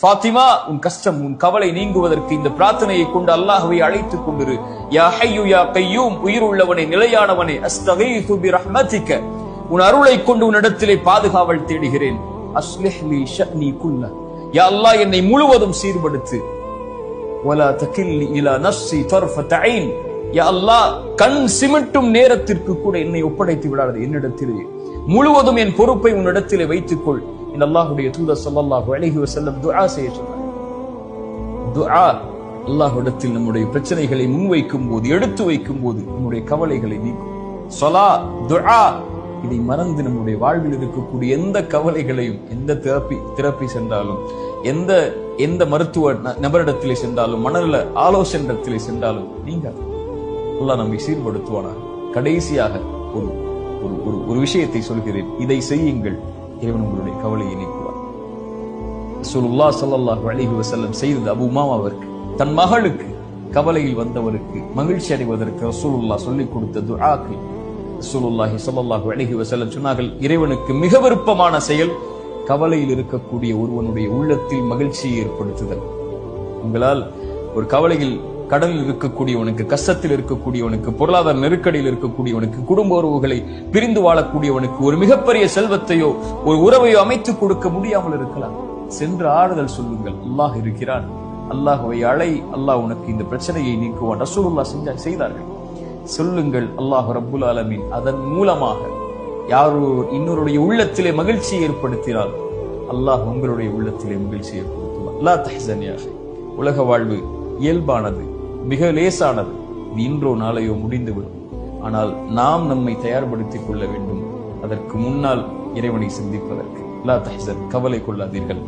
ஃபாத்திமா, உன் கஷ்டம் உன் கவலை நீங்குவதற்கு இந்த பிரார்த்தனையை கொண்டு அல்லாஹ்வை அழைத்துக் கொண்டிரு. யா ஹய்யு யா கய்யூம், உயிர் உள்ளவனே நிலையானவனே, அஸ்தகீது பிரஹ்மதிக, உன் அருளை கொண்டு உன்னிடத்திலே பாதுகாவல் தேடுகிறேன். அஸ்லிஹ் லி ஷஅனி குல்ல, யா அல்லாஹ் என்னை முழுவதும் சீர்படுத்து. வலா தகில்னி இலா நஃப்ஸி தர்ஃபத ஐன், யா அல்லாஹ் கண் சிமிட்டும் நேரத்திற்கு கூட என்னை ஒப்படைத்து விடாதே, என்னிடத்திலே முழுவதும் என் பொறுப்பை உன்னிடத்திலே வைத்துக்கொள். இந்த அல்லாஹ்வுடைய தூதர் ஸல்லல்லாஹு அலைஹி வஸல்லம் துஆ செய்ய சொன்னார். துஆ அல்லாஹ்விடத்தில் நம்முடைய பிரச்சனைகளை முன்வைக்கும் போது, எடுத்து வைக்கும் போது நம்முடைய கவலைகளை நீக்கும். ஸலா, துஆ, இதை மறந்து நம்முடைய வாழ்வில் இருக்கக்கூடிய எந்த கவலைகளையும், எந்த தெரப்பி சென்றாலும், எந்த மருத்துவ நபரிடத்திலே சென்றாலும், மனநல ஆலோசனையிடத்திலே சென்றாலும் நீங்க அல்லாஹ் நம்மை சீர்படுத்துவானாக. கடைசியாக ஒரு விஷயத்தை சொல்கிறேன், இதை செய்யுங்கள், இறைவன் உங்களுடைய கவலையை நீக்குவார். ரசூலுல்லாஹ் ஸல்லல்லாஹு அலைஹி வஸல்லம் செய்தது அபூ உமாமாவிற்கு, தன் மகளுக்கு கவலையில் வந்தவருக்கு மகிழ்ச்சி அடைவதற்கு ரசூலுல்லாஹ் சொல்லிக் கொடுத்த துஆக்கள். ரசூலுல்லாஹி ஸல்லல்லாஹு அலைஹி வஸல்லம் சொன்னார்கள், இறைவனுக்கு மிக விருப்பமான செயல் கவலையில் இருக்கக்கூடிய ஒருவனுடைய உள்ளத்தில் மகிழ்ச்சியை ஏற்படுத்துதல். உங்களால் ஒரு கவலையில், கடலில் இருக்கக்கூடியவனுக்கு, கஷ்டத்தில் இருக்கக்கூடியவனுக்கு, பொருளாதார நெருக்கடியில் இருக்கக்கூடியவனுக்கு, குடும்ப உறவுகளை பிரிந்து வாழக்கூடியவனுக்கு ஒரு மிகப்பெரிய செல்வத்தையோ ஒரு உறவையோ அமைத்துக் கொடுக்க முடியாமல் இருக்கலாம். சென்று ஆறுதல் சொல்லுங்கள், அல்லாஹ் இருக்கிறான், அல்லாஹ்வை அழை, அல்லாஹ் உனக்கு இந்த பிரச்சனையை நீக்குவான். ரசூலுல்லாஹ் செய்தார்கள். சொல்லுங்கள், அல்லாஹ் ரப்புல் ஆலமீன் அதன் மூலமாக யாரோ இன்னொருடைய உள்ளத்திலே மகிழ்ச்சியை ஏற்படுத்தினால் அல்லாஹ் உங்களுடைய உள்ளத்திலே மகிழ்ச்சியை ஏற்படுத்துவார். லா தஹ்சன் யா அஹி, உலக வாழ்வு இயல்பானது, மிக லேசானது, இது இன்றோ நாளையோ முடிந்துவிடும். ஆனால் நாம் நம்மை தயார்படுத்திக் கொள்ள வேண்டும் அதற்கு முன்னால் இறைவனை சிந்திப்பதற்கு. லா தஹ்சன், கவலை கொள்ளாதீர்கள்.